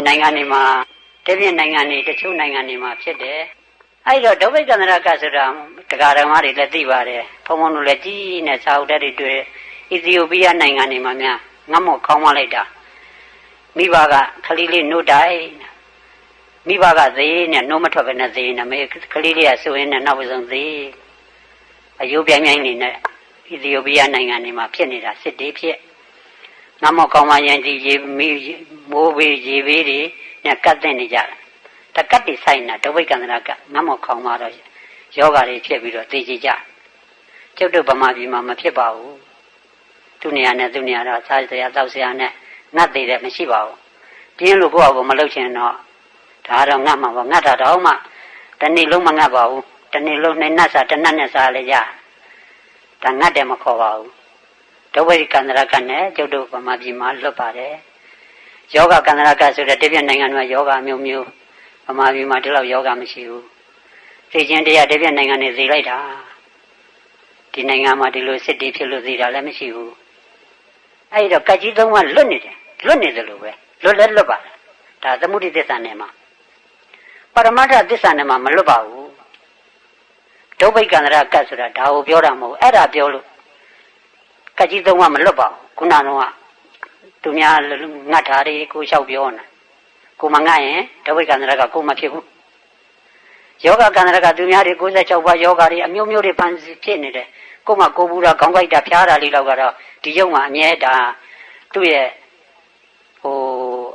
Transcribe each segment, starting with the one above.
နိုင်ငံတွေမှာတပြည့်နိုင်ငံတွေတချို့နိုင်ငံတွေမှာဖြစ်တယ်အဲ့တော့ဒုဗိကန္တရကဆိုတာတရားတော်မှာတွေလည်းသိပါတယ်ဘုံဘုံတို့လည်းကြီးနဲ့စာအုပ်ဓာတ်တွေတွေ့အီသီယိုးပီးယားနိုင်ငံတွေမှာများငတ်မော့ခေါင်းမလိုက်တာမိဘကခလေးလေးနှုတ်တိုင်းမိဘကသေးနဲ့နှုတ်မထွက်ပဲနဲ့သေးနေမေခလေးလေးကဆိုရင်လည်းနောက်ဆုံးသေးအယိုးပြိုင်ပြိုင်နေနဲ့အီသီယိုးပီးယားနိုင်ငံတွေမှာဖြစ်နေတာစစ်တေးဖြစ်ငတ်မော့ခေါင်းမရင်ကြီးရေမိုးဘေးရေဘေးတွေနဲ့ကတ်တဲ့နေကြတာတကတ်တွေဆိုင်တာဒုဗိကန္တရကငတ်မော့ခေါင်းမတော့ယောဂါတွေဖြစ်ပြီးတော့သိကြကြကျုပ်တို့ဗမာပြည်မှာမဖြစ်ပါဘူးသူနေရာနဲ့သူနေရာတော့စားစရာတောက်စရာနဲ့ငတ်သေးတယ်မရှိပါဘူးပြင်းလို့ကိုယ့်အကူမလုပ်ချင်တော့ဒါတော့ငတ်မှာပါငတ်တာတော့မှတနေ့လုံးမငတ်ပါဘူးတနေ့လုံးနဲ့နှက်စားတနတ်နဲ့စားလည်းရဒါငတ်တယ်မခေါ်ပါဘူးဒုဗိကန္တရကနဲ့ကျုပ်တို့ဗမာပြည်မှာလွတ်ပါတယ်ယောဂကန္တရကဆိုတဲ့တပြည့်နိုင်ငံမှာယောဂမျိုးမျိုးဗမာပြည်မှာဒီလောက်ယောဂမရှိဘူးသိချင်းတရားတပြည့်နိုင်ငံနဲ့သိလိုက်တာဒီနိုင်ငံမှာဒီလိုစစ်တီးဖြစ်လို့သိတာလည်းမရှိဘူးအဲ့တော့ကကြီးသုံးပါလွတ်နေတယ်လွတ်နေတယ်လို့ပဲလွတ်လဲလွတ်ပါဒါသမုဒိသစ္စာနဲ့မှာပရမတ္ထသစ္စာနဲ့မှာမလွတ်ပါဘူးဒုဗိကန္တရကဆိုတာဒါကိုပြောတာမဟုတ်အဲ့ဒါပြောလို့ကကြီးသုံးပါမလွတ်ပါဘူးခုနကတော့သူများငတ်တာတွေကိုလျှောက်ပြောနေကိုမငတ်ရင်ဒုဗိကန္တရကကိုမဖြစ်ဘူးယောဂကန္တရကသူများတွေ96ပါးယောဂတွေအမျိုးမျိုးတွေဖန်ဖြစ်နေတယ်ကိုမကိုဘူးတာခေါင်းကိုက်တာဖျားတာလေးတော့ကတော့ဒီရုပ်မှာအမြဲတာသူ့ရဲ့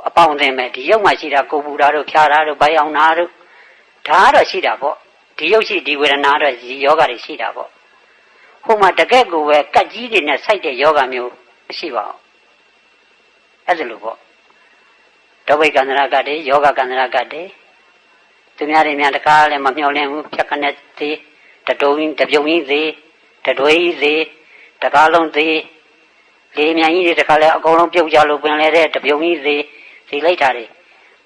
အပေါင်းအသင်းပဲဒီရုပ်မှာရှိတာကိုဘူးတာတို့ဖျားတာတို့ဘိုင်အောင်နာတို့ဒါကတော့ရှိတာပေါ့ဒီရုပ်ရှိဒီဝေဒနာတော့ဒီယောဂတွေရှိတာပေါ့ဟိုမှာတကယ့်ကိုပဲကတ်ကြီးတွေနဲ့စိုက်တဲ့ယောဂမျိုးမရှိပါဘူးအဲ့ဒါလို့ပေါ့ဒုဗိကန္တရကတွေယောဂကန္တရကတွေသူများတွေများတကားလည်းမမျှော်လင့်ဘူးဖြတ်ခနဲ့သေးတပြုံကြီးသေးတတွဲကြီးသေးတကားလုံးသေးလေမြန်ကြီးတွေတခါလဲအကုန်လုံးပြုတ်ကြလို့ပင်လဲတဲ့တပြုံကြီးသေးစီလိုက်တာတွေ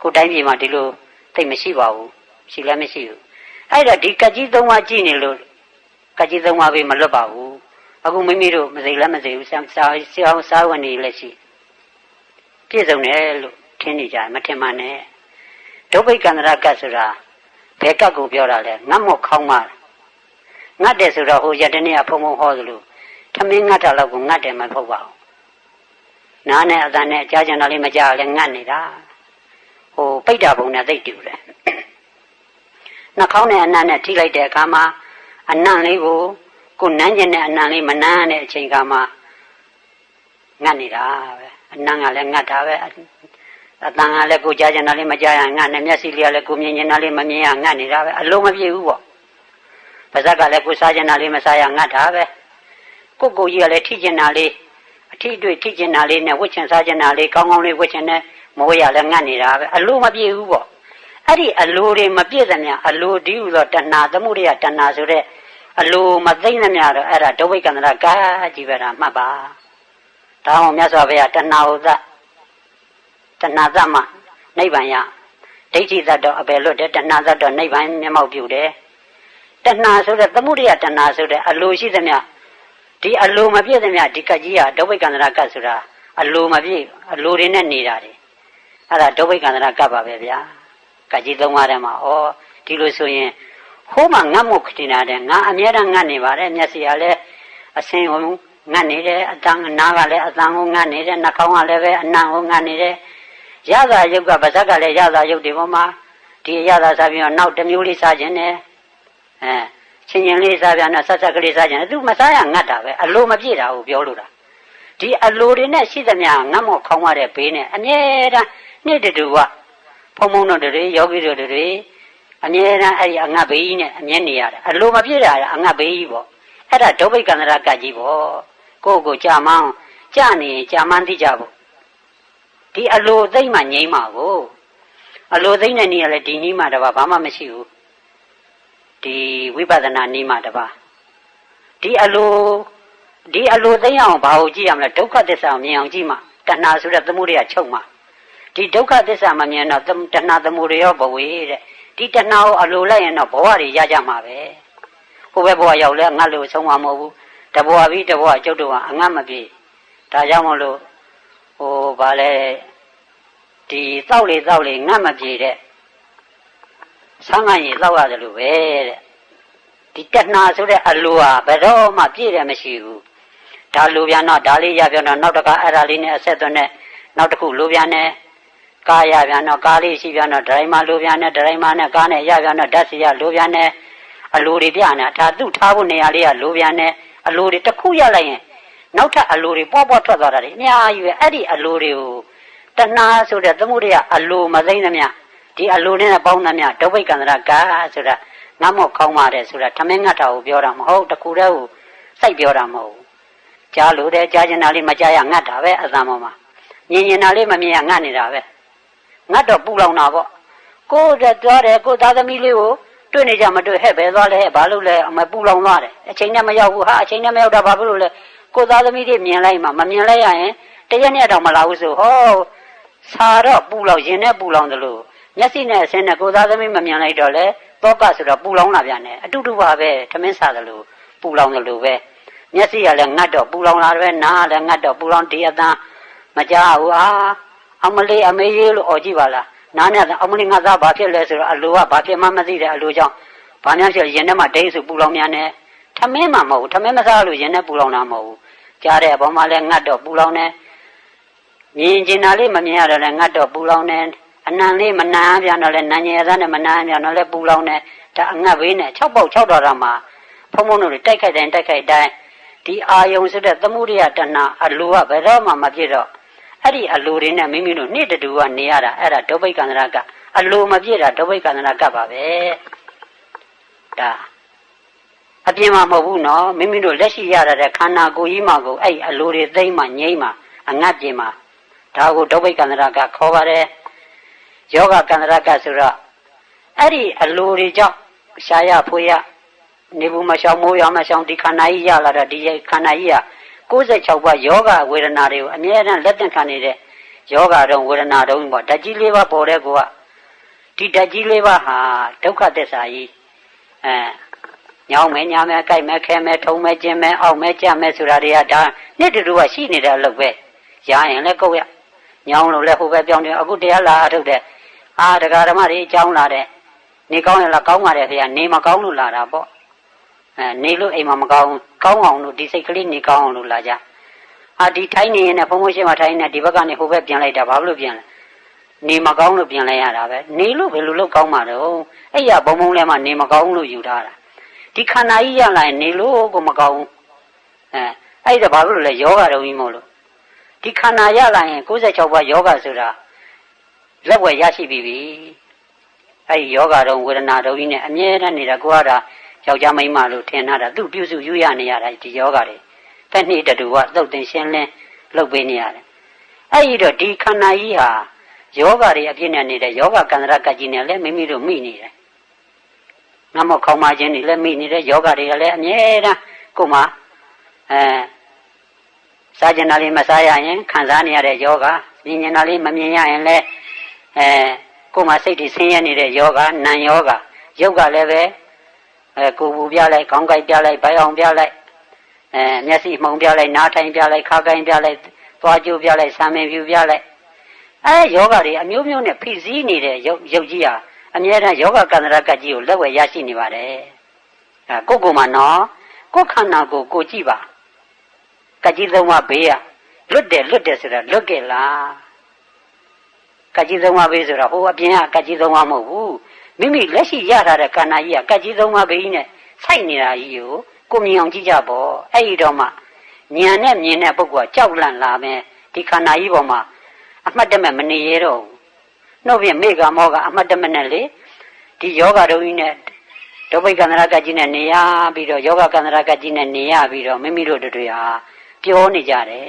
ကိုတိုင်းပြည်မှာဒီလိုသိမရှိပါဘူးရှိလည်းမရှိဘူးအဲ့တော့ဒီကကြီးသုံးပါးကြည့်နေလို့ကကြီးသုံးပါးပဲမလွတ်ပါဘူးအခုမိမိတို့မသိလည်းမသိဘူးစာဝင်နေလည်းရှိပြည့်စုံတယ်လို့ထင်နေကြမထင်မှနဲ့ဒုဗိကန္တရကဆိုတာဘယ်ကတ်ကိုပြောတာလဲငတ်မော့ခေါင်းမငတ်တယ်ဆိုတော့ဟိုရတနေ့ကဖုံဖုံဟောသလိုထမင်းငတ်တာလောက်ကိုငတ်တယ်မဟုတ်ပါဘူးနားနဲ့အသံနဲ့ကြားကြတာလေးမကြားလဲငတ်နေတာဟိုပိတ်တာပုံနဲ့သိတူတယ်နှာခေါင်းနဲ့အနံ့နဲ့ထိလိုက်တဲ့အခါမှာအနံ့လေးကိုနမ်းကျင်တဲ့အနံ့လေးမနမ်းတဲ့အချိန်ကမှငတ်နေတာပဲအနံ့ကလည်းငတ်တာပဲအတန်ကလည်းကိုကြားကြတာလေးမကြားရငတ်နေမျက်စိလေးကလည်းကိုမြင်နေတာလေးမမြင်ရငတ်နေတာပဲအလုံးမပြေဘူးပေါ့ပါးစပ်ကလည်းကိုစားကြတာလေးမစားရငတ်တာပဲကိုကြီးကလည်းထိကျင်တာလေးအထီးတွေ့ထိကျင်တာလေးနဲ့ဝှက်ချင်စားကျင်တာလေးကောင်းကောင်းလေးဝှက်ချင်တဲ့မိုးရလည်းငတ်နေတာပဲအလိုမပြေဘူးပေါ့အဲ့ဒီအလိုတွေမပြည့်သမျှအလိုဒီဟုသောတဏှာသမုဒယတဏှာဆိုတဲ့အလိုမသိမ့်သမျှတော့အဲ့ဒါဒုဗိကန္တရကကြီးပဲတာမှတ်ပါဒါမှမြတ်စွာဘုရားတဏှာဥဒ္ဒတဏှာသမနိဗ္ဗာန်ရဒိဋ္ဌိသတ္တအပယ်လွတ်တယ်တဏှာသတ္တနိဗ္ဗာန်မျက်မှောက်ပြုတယ်တဏှာဆိုတဲ့သမုဒယတဏှာဆိုတဲ့အလိုရှိသမျှဒီအလိုမပြည့်သမျှဒီကကြီးကဒုဗိကန္တရကဆိုတာအလိုမပြည့်အလိုတွေနဲ့နေတာတွေအဲ့ဒါဒုဗိကန္တရကပါပဲဗျာကကြီးသုံးပါးထဲမှာဩဒီလိုဆိုရင်ဟိုးမှငတ်မှုခတင်တာတဲ့ငါအမြဲတမ်းငတ်နေပါတယ်မျက်စိကလည်းအဆင်းကိုငတ်နေတယ်အတန်နားကလည်းအတန်ကိုငတ်နေတယ်နှာခေါင်းကလည်းပဲအနံ့ကိုငတ်နေတယ်ရသာယုတ်ကပါဇက်ကလည်းရသာယုတ်ဒီပေါ်မှာဒီရသာစားပြီးတော့နောက်တစ်မျိုးလေးစားခြင်းနဲ့ချင်းလေးစားပြန်တော့ဆက်ဆက်ကလေးစားခြင်းသူမစားရငတ်တာပဲအလိုမပြည့်တာကိုပြောလို့တာဒီအလိုတွေနဲ့ရှိသမျှငတ်မော့ခေါင်းရတဲ့ဘေးနဲ့အမြဲတမ်းနေ့တူကဖုံဖုံတို့တွေယောဂီတို့တွေအမြဲတမ်းအဲ့ဒီအငတ်ဘေးကြီးနဲ့အမြဲနေရတယ်အလိုမပြည့်တာအငတ်ဘေးကြီးပေါ့အဲ့ဒါဒုဗိကန္တရကကြီးပေါ့ကိုကြာမန်းကြာနေကြာမန်းသိကြဖို့ဒီအလိုသိမ့်မှငြိမ်းမှာကိုအလိုသိမ့်တဲ့နေ့ကလည်းဒီနည်းမှတပါဘာမှမရှိဘူးဒီဝိပဿနာနည်းမှတပါဒီအလိုသိမ့်အောင်ဘာကိုကြည့်ရမလဲဒုက္ခသစ္စာကိုမြင်အောင်ကြည့်မှတဏှာဆိုတဲ့သမုဒယချုပ်မှဒီဒုက္ခသစ္စာမမြင်တော့တဏှာသမုဒယောဘဝေတဲ့ဒီတဏှာကိုအလိုလိုက်ရင်တော့ဘဝတွေရကြမှာပဲဟိုဘက်ဘဝရောက်လဲငတ်လို့ဆုံးမှာမဟုတ်ဘူးတဘဝပြီးတဘဝကျုပ်တို့ကအငတ်မပြေဒါကြောင့်မလို့ဗာလဲ ဒီသောက်လေငတ်မပြေတဲ့ဆန်းကန်ရည်သောက်ရတယ်လို့ပဲတဲ့ဒီတဏှာဆိုတဲ့အလိုဟာဘယ်တော့မှပြည့်တယ်မရှိဘူးဒါလိုပြန်တော့ဒါလေးရပြန်တော့နောက်တစ်ခါအဲ့ဒါလေးနဲ့အဆက်သွင်းနဲ့နောက်တစ်ခုလိုပြန်နဲ့ကားရပြန်တော့ကားလေးရှိပြန်တော့ဒရိုင်မာလိုပြန်နဲ့ဒရိုင်မာနဲ့ကားနဲ့ရပြန်တော့ဓာတ်စီရလိုပြန်နဲ့အလိုတွေပြနေဒါသူ့ထားဖို့နေရာလေးကလိုပြန်နဲ့အလိုတွေတစ်ခုရလိုက်ရင်နောက်ထပ်အလိုတွေပွားထွက်သွားတာတွေအများကြီးပဲအဲ့ဒီအလိုတွေကိုတဏှာဆိုတဲ့သမုဒိယအလိုမသိမ့်သမျှဒီအလိုနဲ့ပေါင်းသမျှဒုဗိကန္တရကာဆိုတာငတ်မော့ခေါင်းပါတယ်ဆိုတာထမင်းငတ်တာကိုပြောတာမဟုတ်တခုတည်းကိုစိုက်ပြောတာမဟုတ်ကြားလို့တဲ့ကြားကျင်တာလေးမကြားရငတ်တာပဲအသံပေါ်မှာမြင်ရင်တာလေးမမြင်ရငတ်နေတာပဲငတ်တော့ပူလောင်တာပေါ့ကိုယ်တက်သွားတယ်ကိုသားသမီးလေးကိုတွေ့နေကြမတွေ့ဟဲ့ပဲသွားလဲဘာလို့လဲအမပူလောင်သွားတယ်အချိန်နဲ့မရောက်ဘူးဟာအချိန်နဲ့မရောက်တာဘာဖြစ်လို့လဲကိုသားသမီးတွေမြင်လိုက်မှမမြင်လိုက်ရရင်တရက်နဲ့တော့မလာဘူးဆိုဟောစာတော့ပူလောင်ရင်နဲ့ပူလောင်တယ်လို့မျက်စိနဲ့အစင်းနဲ့ကိုသားသမီးမမြင်လိုက်တော့လေတောကဆိုတော့ပူလောင်လာပြန်တယ်အတူတူပါပဲထမင်းစားတယ်လို့ပူလောင်တယ်လို့ပဲမျက်စိကလည်းငတ်တော့ပူလောင်လာတယ်နားလည်းငတ်တော့ပူလောင်ဒီအသားမကြောက်ဘူးအမလေးအမေကြီးလို့អော်ကြည့်ပါလားနားနဲ့အမလေးငါသားဘာဖြစ်လဲဆိုတော့အလိုကဘာဖြစ်မှမသိတဲ့အလိုကြောင့်ဘာများဖြစ်ရင်ထဲမှာဒိတ်ဆိုပူလောင်များနေထမင်းမှမဟုတ်ဘူးထမင်းမစားလို့ရင်ထဲပူလောင်တာမဟုတ်ဘူးကြားတဲ့အပေါ်မှာလည်းငတ်တော့ပူလောင်နေမြင်ကျင်တာလေးမမြင်ရတော့လည်းငတ်တော့ပူလောင်နေအနံလေးမနာပြန်တော့လည်းနံငယ်သားနဲ့မနာပြန်တော့လည်းပူလောင်နေဒါအငတ်ဘေးနဲ့6ပေါက်6တော်တာမှာဖုံဖုံတို့တိုက်ခိုက်တိုင်းဒီအာယုံဆိုတဲ့သမုဒိယတဏှာအလိုကဘယ်တော့မှမပြည့်တော့အဲ့ဒီအလိုတွေနဲ့မိမိတို့နေ့တူကနေရတာအဲ့ဒါဒုဗိကန္တရကအလိုမပြည့်တာဒုဗိကန္တရကပါပဲဒါအပြင်မှာမဟုတ်ဘူးနော်မိမိတို့လက်ရှိရတဲ့ခန္ဓာကိုယ်ကြီးမှာကိုအဲ့အလိုတွေသိမ့်မှငြိမ့်မှအငတ်ပြင်မှာဒါကိုဒုဗိကန္တရကခေါ်ပါတယ်ယောဂကန္တရကဆိုတော့အဲ့ဒီအလိုတွေကြောင့်ရှားရဖွေရနေဘူးမရှောင်မိုးရမရှောင်ဒီခန္ဓာကြီးရလာတော့ဒီခန္ဓာကြီးက96ပါးယောဂဝေဒနာတွေကိုအမြဲတမ်းလက်သင့်ခံနေတဲ့ယောဂတုံဝေဒနာတုံပေါ့ဓာတ်ကြီး၄ပါးပေါ်တဲ့ကောဒီဓာတ်ကြီး၄ပါးဟာဒုက္ခသစ္စာကြီးညောင်းမယ်ညာမယ်ကြိုက်မယ်ခဲမယ်ထုံမယ်ကျင်မယ်အောက်မယ်ကြမယ်ဆိုတာတွေကဒါနှစ်တူကရှိနေတဲ့အလုပ်ပဲရရင်လည်းကိုယ်ရညောင်းလို့လည်းဟိုဘက်ပြောင်းတယ်အခုတရားလာအထုတ်တဲ့တရားဓမ္မတွေအကြောင်းလာတဲ့နေကောင်းရင်လားကောင်းပါတယ်ခင်ဗျာနေမကောင်းလို့လာတာပေါ့နေလို့အိမ်မှာမကောင်းကောင်းအောင်လို့ဒီစိတ်ကလေးနေကောင်းအောင်လို့လာကြဒီထိုင်းနေရင်လည်းဘုံဘုံရှိမှထိုင်းနေဒီဘက်ကနေဟိုဘက်ပြန်လိုက်တာဘာလို့ပြန်လဲနေမကောင်းလို့ပြန်လိုက်ရတာပဲနေလို့ဘယ်လိုလုပ်ကောင်းမှာတော့အဲ့ရဘုံဘုံလဲမှနေမကောင်းလို့ယူထားတာဒီခန္ဓာကြီးရလာရင်နေလို့ကိုမကောင်းအဲ့ဒါဘာလို့လဲယောဂတော်ကြီးမို့လို့ဒီခန္ဓာရလာရင်96ပါးယောဂဆိုတာလက်ဝယ်ရရှိပြီအဲ့ဒီယောဂတော်ဝေဒနာတော်ကြီးနဲ့အမြဲတမ်းနေတာကိုကယောက်ျားမိန်းမလို့ထင်ထားတာသူ့ပြုစုယူရနေရတာဒီယောဂတွေတက်နှစ်တူကသုတ်တင်ရှင်းလင်းလုပ်ပေးနေရတယ်အဲ့ဒီတော့ဒီခန္ဓာကြီးဟာယောဂတွေအပြည့်နဲ့နေတဲ့ယောဂကန္တရကကြီးနဲ့လည်းမိမိတို့မိနေတယ်ငါမခေါင်းမခြင်းတွေလည်းမိနေတဲ့ယောဂတွေကလည်းအမြဲတမ်းကိုယ်မှာစားကျင်တာလေးမစားရရင်ခံစားနေရတဲ့ယောဂမြင်ကျင်တာလေးမမြင်ရရင်လည်းကိုယ်မှာစိတ်တွေဆင်းရဲနေတဲ့ယောဂနာမ်ယောဂရုပ်ကလည်းပဲကိုယ်ပူပြလိုက်ခေါင်းကိုက်ပြလိုက်ဗိုက်အောင်ပြလိုက်မျက်စိမှုံပြလိုက်နားထိုင်ပြလိုက်ခါကိုင်းပြလိုက်သွားကျိုးပြလိုက်ဆံမင်ဖြူပြလိုက်ယောဂတွေအမျိုးမျိုးနဲ့ဖိစီးနေတဲ့ရုပ်ကြီးဟာအမြဲတမ်းယောဂကန္တရကကြီးကိုလက်ဝယ်ရရှိနေပါတယ်ကိုယ်မှာနော်ကိုယ်ခန္ဓာကိုကြည့်ပါကကြီးသုံးပါဘေးကလွတ်တယ်ဆိုတာလွတ်ကြလားကကြီးသုံးပါဘေးဆိုတာဟိုအပြင်ကကကြီးသုံးပါမဟုတ်ဘူးမိမိလက်ရှိရထားတဲ့ခန္ဓာကြီးကကကြီးသုံးပါဘေးကြီးနဲ့စိုက်နေတာကြီးကိုမြင်အောင်ကြည့်ကြပေါ့အဲ့ဒီတော့မှဉာဏ်နဲ့မြင်တဲ့ပုဂ္ဂိုလ်ကကြောက်လန့်လာမယ်ဒီခန္ဓာကြီးပေါ်မှာအမှတ်တမဲ့မနေရတော့ဘူးနှုတ်ဖြင့်မေဃမောကအမှတ်တမဲ့နဲ့လေဒီယောဂတော်ကြီးနဲ့ဒုဗိကန္တရကကြီးနဲ့နေရပြီးတော့ယောဂကန္တရကကြီးနဲ့နေရပြီးတော့မိမိတို့တွေဟာပြောနေကြတယ်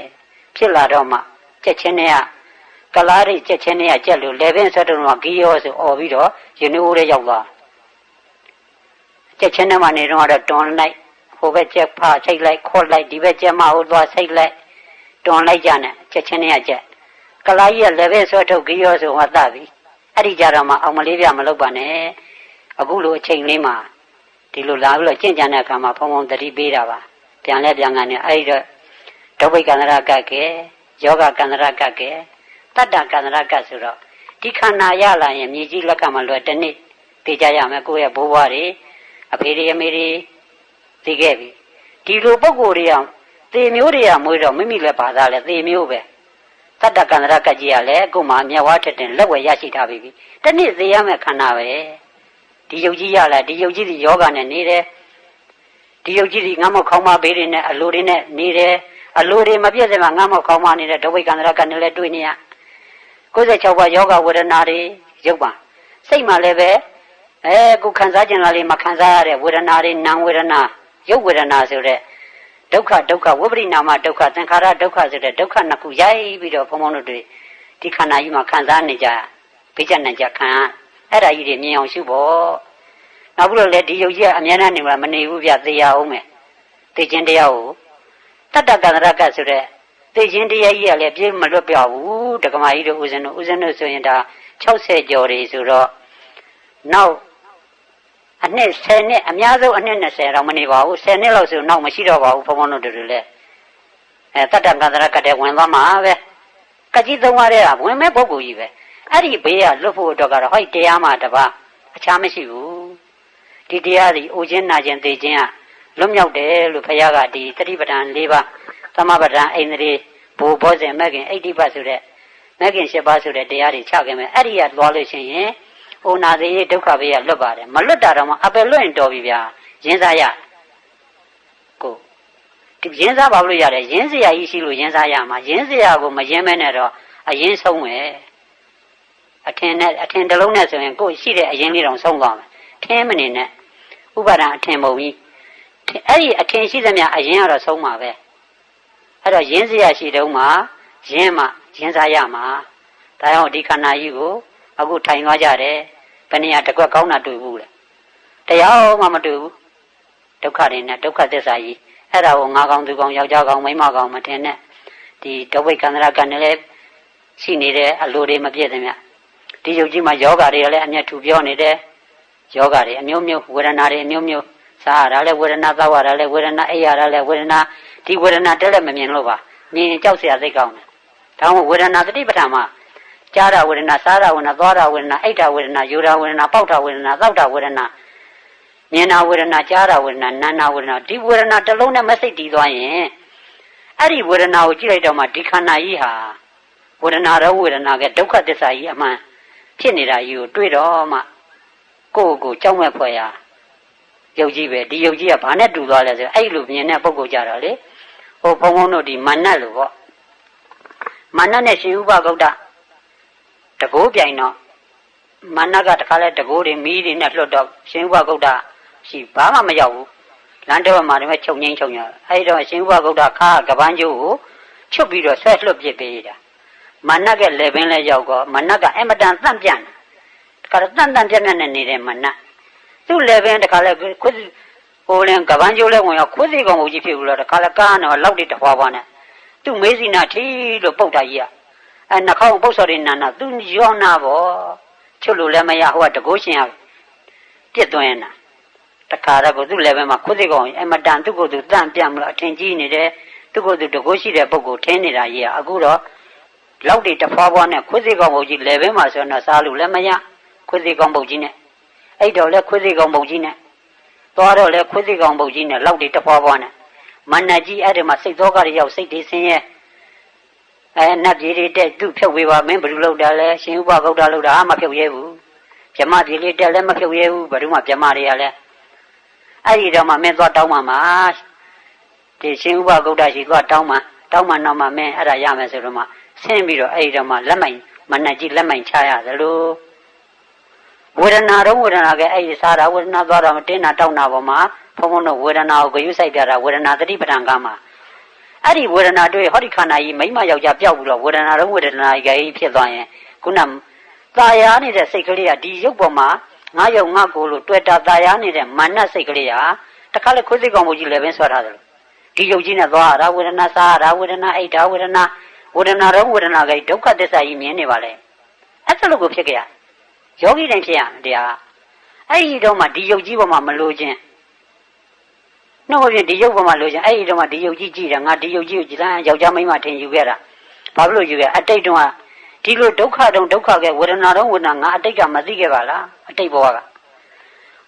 ဖြစ်လာတော့မှကြက်ချင်းနဲ့ကလားရိတ်ကြက်ချင်းနဲ့ကြက်လို့လေပင်ဆက်တုံးကဂီယောဆိုអော်ပြီးတော့ရင်းနှီးဦးထဲရောက်သွားကြက်ချင်းနဲ့မှနေတော့တွန်လိုက်ဟိုဘက်ကြက်ဖာချိတ်လိုက်ခေါ်လိုက်ဒီဘက်ကြက်မဟိုသွားဆိတ်လိုက်တွန်လိုက်ကြနဲ့ကြက်ချင်းနဲ့ကြက်ကလားကြီးကလေပင်ဆွဲထုတ်ဂီယောဆိုဟောသပြီအဲ့ဒီကြတော့မှအောင်မလေးပြမလုပ်ပါနဲ့အခုလိုအချိန်လေးမှာဒီလိုလာပြီးတော့ကြင်ကြံတဲ့အခါမှာဖုံဖုံတတိပေးတာပါပြန်လဲပြန်ကနေအဲ့ဒီတော့ဒုဗိကန္တရကကဲယောဂကန္တရကကဲတတ္တကန္တရကဆိုတော့ ဒီခန္ဓာရလာရင်မြေကြီးလက်ကမှလွယ်တနည်းသိကြရမယ်ကိုယ့်ရဲ့ဘိုးဘွားတွေအဖေတွေအမေတွေသိခဲ့ပြီဒီလိုပုံကိုယ်တွေကသေမျိုးတွေကမွေးတော့မိမိလည်းဘာသာလဲသေမျိုးပဲတတ္တကန္တရကကြီးကလည်းအခုမှမြတ်ဝါထက်တင်လက်ဝဲရရှိထားပြီတနည်းသေရမယ်ခန္ဓာပဲဒီယုတ်ကြီးရလာဒီယုတ်ကြီးဒီယောဂနဲ့နေတယ်ဒီယုတ်ကြီးဒီငါမောက်ခေါင်းမဘေးတွေနဲ့အလိုတွေနဲ့နေတယ်အလိုတွေမပြည့်စင်မှာငါမောက်ခေါင်းမနေတဲ့ဒုဝိကန္တရကနဲ့လည်းတွေ့နေရ96ပါးယောဂဝေဒနာတွေရုပ်ပါစိတ်မှလည်းပဲကိုခံစားခြင်းလားလေးမခံစားရတဲ့ဝေဒနာတွေနာဝေဒနာရုပ်ဝေဒနာဆိုတဲ့ဒုက္ခဝိပရိနာမဒုက္ခသင်္ခါရဒုက္ခဆိုတဲ့ဒုက္ခနှစ်ခုရိုက်ပြီးတော့ဘုံဘုံတို့တွေဒီခန္ဓာကြီးမှာခံစားနေကြပြကြနိုင်ကြခံအဲ့ဒါကြီးတွေမြင်အောင်ရှုဖို့နောက်ပြီးတော့လေဒီယုတ်ကြီးကအများနဲ့နေမှာမနေဘူးဗျသေရအောင်မယ်သေခြင်းတရားကိုတတ္တကန္တရကဆိုတဲ့သေခြင်းတရားကြီးကလည်းပြည့်မလွတ်ပြောက်ဘူးဒကမာကြီးတို့ဦးဇင်းတို့ဆိုရင်ဒါ60ကျော်တွေဆိုတော့နောက်အနှစ်10နှစ်အများဆုံးအနှစ်20တော့မနေပါဘူး10နှစ်လောက်ဆိုနောက်မရှိတော့ပါဘူးဘုံဘုံတို့တွေလည်းတတ္တကန္တရကတဲ့ဝင်သွားမှာပဲကကြီးသုံးရတဲ့ကဝင်မဲ့ပုဂ္ဂိုလ်ကြီးပဲအဲ့ဒီဘေးကလွတ်ဖို့အတွက်ကတော့ဟောတရားမှတပါအခြားမရှိဘူးဒီတရားဒီအိုခြင်းနာခြင်းသိခြင်းကလွတ်မြောက်တယ်လို့ဘုရားကဒီတတိပဌာန်၄ပါးသမပဌာန်အိန္ဒြေဘူဘောဇဉ်မဂ်ခင်80ပါးဆိုတဲ့မဂ်ခင်7ပါးဆိုတဲ့တရားတွေချခဲ့မယ်အဲ့ဒီကသွားလို့ရှိရင်ဟိုနာသေးဒုက္ခဘေးကလွတ်ပါတယ်မလွတ်တာတော့မှအပယ်လွတ်ရင်တော်ပြီဗျာရင်းစားရကိုဒီရင်းစားပါလို့ရတယ်ရင်းစရာကြီးရှိလို့ရင်းစားရမှာရင်းစရာကိုမရင်းမဲနဲ့တော့အရင်ဆုံးပဲအထင်တစ်လုံးနဲ့ဆိုရင်ကိုယ်ရှိတဲ့အရင်လေးတောင်ဆုံးသွားမယ်ထင်းမနေနဲ့ဥပါဒံအထင်ပုံကြီးအဲ့ဒီအထင်ရှိသမျှအရင်ကတော့ဆုံးမှာပဲအဲ့တော့ရင်းစရာရှိတုံးမှာရင်းမှရင်းစားရမှာဒါကြောင့်ဒီခန္ဓာကြီးကိုအခုထိုင်သွားကြတယ်ဘယ်နေရာတစ်ခွက်ကောင်းတာတွေ့ဘူးလေတရားမှမတွေ့ဘူးဒုက္ခတွေနဲ့ဒုက္ခသစ္စာကြီးအဲ့ဒါကိုငါကောင်းသူကောင်းယောက်ျားကောင်းမိန်းမကောင်းမထင်နဲ့ဒီဒုဝိကန္တရကနဲ့လည်းရှိနေတဲ့အလိုတွေမပြည့်သမျှဒီယုတ်ကြီးမှာယောဂတွေကလည်းအမျက်ထူပြောနေတယ်ယောဂတွေအမျိုးမျိုးဝေဒနာတွေအမျိုးမျိုးစားရတာလည်းဝေဒနာသောက်ရတာလည်းဝေဒနာအိပ်ရတာလည်းဝေဒနာဒီဝေဒနာတက်လည်းမမြင်လို့ပါမြင်ကြောက်เสียစိတ်ကောင်းတယ်ဒါမှမဟုတ်ဝေဒနာတတိပဋ္ဌာန်မှာကြားတာဝေဒနာစားတာဝေဒနာသွားတာဝေဒနာအိတ်တာဝေဒနာယူတာဝေဒနာပေါက်တာဝေဒနာသောက်တာဝေဒနာမြင်တာဝေဒနာကြားတာဝေဒနာနာနာဝေဒနာဒီဝေဒနာတစ်လုံးနဲ့မစိတ်တည်သွားရင်အဲ့ဒီဝေဒနာကိုကြည့်လိုက်တော့မှဒီခန္ဓာကြီးဟာဝေဒနာရောဝေဒနာကဒုက္ခသစ္စာကြီးအမှန်ဖြစ်နေတာကြီးကိုတွေ့တော့မှကိုယ့်ကိုကြောက်မဲ့ဖွယ်ရာယုတ်ကြီးပဲဒီယုတ်ကြီးကဘာနဲ့တူသွားလဲဆိုအဲ့လိုမြင်တဲ့ပုဂ္ဂိုလ်ကြတော့လေဟိုဘုံဘုံတို့ဒီမာနလို့ပေါ့မာနနဲ့ရှင်ဥပဂုတ်တတကိုးပြိုင်တော့မာနကတခါလဲတကိုးတွေမီးတွေနဲ့လွတ်တော့ရှင်ဥပဂုတ်တရှိဘာမှမရောက်ဘူးလမ်းတော့မှလည်းချုပ်ငိမ့်ချုပ်ရအဲ့တော့ရှင်ဥပဂုတ်တခါကပန်းကျိုးကိုချုပ်ပြီးတော့ဆွဲလွတ်ပစ်ပေးတာမာနကလည်းပင်လဲရောက်တော့မာနကအမတန်တန့်ပြန့်တခါတန့်ပြန့်နဲ့နေတဲ့မာနသူ့လည်းပင်တခါလဲခွဟိုလင်းကပန်းကျိုးလဲဝင်ရောက်ခွစီကောင်မကြီးဖြစ်ဘူးလားတခါလဲကားနော်လောက်တွေတဖွာဖွာနဲ့သူ့မေးစီနာထီလို့ပုတ်တာကြီးကနှာခေါင်းပုတ်စော်တွေနာနာသူရောနာပေါ့ချုပ်လို့လည်းမရဟိုကတကိုးရှင်ကပြစ်သွင်းတာတခါတော့သူ့လည်းပဲမှာခွစီကောင်အမတန်သူ့ကိုယ်သူတန့်ပြန့်မလို့အထင်ကြီးနေတယ်သူ့ကိုယ်သူတကိုးရှိတဲ့ပုဂ္ဂိုလ်ထင်းနေတာကြီးကအခုတော့လောက်တွေတဖွာဖွာနဲ့ခွစီကောင်ပုတ်ကြီးလည်းပဲမှာဆိုတော့စားလို့လည်းမရခွစီကောင်ပုတ်ကြီးနဲ့အဲ့တော့လဲခွစီကောင်ပုတ်ကြီးနဲ့သွားတော့လဲခွစီကောင်ပုတ်ကြီးနဲ့လောက်တွေတဖွာဖွာနဲ့မနတ်ကြီးအဲ့ဒီမှာစိတ်သောကတွေရောက်စိတ်တွေဆင်းရဲနတ်ပြည်တွေတက်သူ့ဖြုတ်ဝေးပါမင်းဘယ်လိုလုပ်တာလဲရှင်ဥပဂုတ်တာလုပ်တာမဖြုတ်ရဲဘူးဗြဟ္မပြည်လေးတက်လည်းမဖြုတ်ရဲဘူးဘယ်သူမှဗြဟ္မတွေကလည်းအဲ့ဒီတော့မှမင်းသွားတောင်းမှမှာဒီရှင်ဥပဂုတ်တာရှိသွားတောင်းမှတော့မှမင်းအဲ့ဒါရမယ်ဆိုတော့မှဆင်းပြီးတော့အဲ့ဒီတော့မှလက်မိုင်မနတ်ကြီးလက်မိုင်ချရသလိုဝေဒနာတော့ဝေဒနာကအဲ့ဒီစားတာဝေဒနာသွားတာမတင်းတာတောင်းတာပေါ်မှာဘုံဘုံတို့ဝေဒနာကိုဂရုစိုက်ပြတာဝေဒနာတတိပဋ္ဌာန်ကမှာအဲ့ဒီဝေဒနာတွေ့ဟောဒီခန္ဓာကြီးမိမယောက်ျားပျောက်ပြီးတော့ဝေဒနာတော့ဝေဒနာကြီးဖြစ်သွားရင်ခုနသာယာနေတဲ့စိတ်ကလေးကဒီရုပ်ပေါ်မှာငါယုံငါကိုလို့တွေ့တာသာယာနေတဲ့မာနစိတ်ကလေးကတခါလေခွေးစိတ်ကောင်မကြီးလည်းပဲဆွဲထားတယ်လို့ဒီယုတ်ကြီးနဲ့သွားရတာဝေဒနာစားရတာဝေဒနာအိတ်တာဝေဒနာတော့ဝေဒနာကြီးဒုက္ခသစ္စာကြီးမြင်နေပါလေအဲ့ဒါလို့ကိုဖြစ်ကြရယောဂီတိုင်းဖြစ်ရတရားအဲ့ဒီတော့မှဒီယုတ်ကြီးပေါ်မှာမလို့ခြင်းနှုတ်ဖြင့်ဒီယုတ်ပေါ်မှာလို့ခြင်းအဲ့ဒီတော့မှဒီယုတ်ကြီးကြည့်တယ်ငါဒီယုတ်ကြီးကိုကြည်စမ်းယောက်ျားမိန်းမထင်ယူခဲ့တာဘာဖြစ်လို့ယူခဲ့အတိတ်တုန်းက ဒီလိုဒုက္ခတုံဒုက္ခကဝေဒနာတုံဝေဒနာငါအတိတ်ကမသိခဲ့ပါလားအတိတ်ဘဝက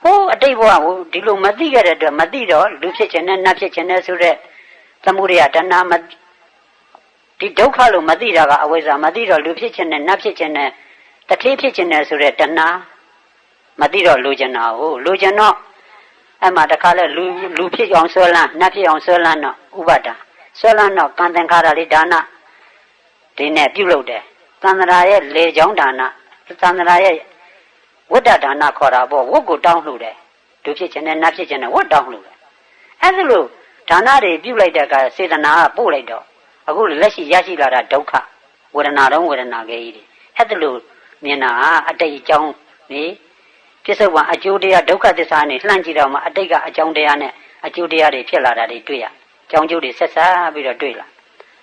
ဟိုအတိတ်ဘဝကိုဒီလိုမသိခဲ့တဲ့အတွက်မသိတော့လူဖြစ်ခြင်းနဲ့နတ်ဖြစ်ခြင်းနဲ့ဆိုတဲ့သမုဒယတဏှာမဒီဒုက္ခလို့မသိတာကအဝိဇ္ဇာမသိတော့လူဖြစ်ခြင်းနဲ့နတ်ဖြစ်ခြင်းနဲ့တတိဖြစ်ခြင်းနဲ့ဆိုတဲ့တဏှာမသိတော့လူကျင်တာကိုလူကျင်တော့အဲ့မှာတခါလဲလူဖြစ်အောင်ဆွဲလန်းနတ်ဖြစ်အောင်ဆွဲလန်းတော့ဥပါဒာဆွဲလန်းတော့ကံသင်္ခါရလေးဒါနဒီနဲ့ပြုလုပ်တယ်သန္တရာရဲ့လေချောင်းဒါနသန္တရာရဲ့ဝတ္တဒါနခေါ်တာပေါ့ဝတ်ကိုတောင်းလှူတယ်လူဖြစ်ခြင်းနဲ့နတ်ဖြစ်ခြင်းနဲ့ဝတ်တောင်းလှူတယ်အဲ့ဒါလို့ဒါနတွေပြုလိုက်တဲ့အခါစေတနာကပို့လိုက်တော့အခုလက်ရှိရရှိလာတာဒုက္ခဝေဒနာတော့ဝေဒနာကြီးတွေအဲ့ဒါလို့မြင်တာအတိတ်အကြောင်းနေပြစ္ဆုတ်ပံအကျိုးတရားဒုက္ခသစ္စာနဲ့လှမ်းကြည့်တော့မှအတိတ်ကအကြောင်းတရားနဲ့အကျိုးတရားတွေဖြစ်လာတာတွေတွေ့ရကြောင်းကျိုးတွေဆက်ဆက်ပြီးတော့တွေ့လာ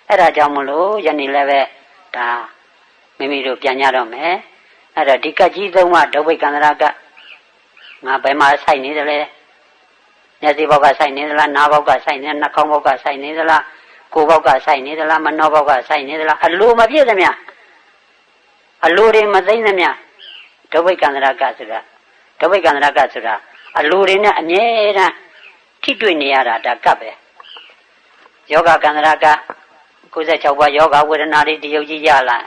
အဲ့ဒါကြောင့်မလို့ယနေ့လည်းပဲဒါမိမိတို့ပြန်ကြတော့မယ်အဲ့တော့ဒီကတ်ကြီးသုံးပါဒုဗ္ဗေကန္တရာကငါဘယ်မှာဆိုင်နေသလဲမျက်စိဘောက်ကဆိုင်နေသလားနားဘောက်ကဆိုင်နေနှာခေါင်းဘောက်ကဆိုင်နေသလားကိုယ်ဘောက်ကဆိုင်နေသလားမနှောဘောက်ကဆိုင်နေသလားအလိုမပြည့်သမျှအလိုတွေမသိသမျှဒုဗ္ဗေကန္တရာကဆိုတာဒုဗ္ဗေကန္တရာကဆိုတာအလိုတွေနဲ့အမြဲတမ်းထိတွေ့နေရတာဒါကပ်ပဲယောဂကန္တရာက96ပါးယောဂဝေဒနာတွေဒီယုတ်ကြီးရလာ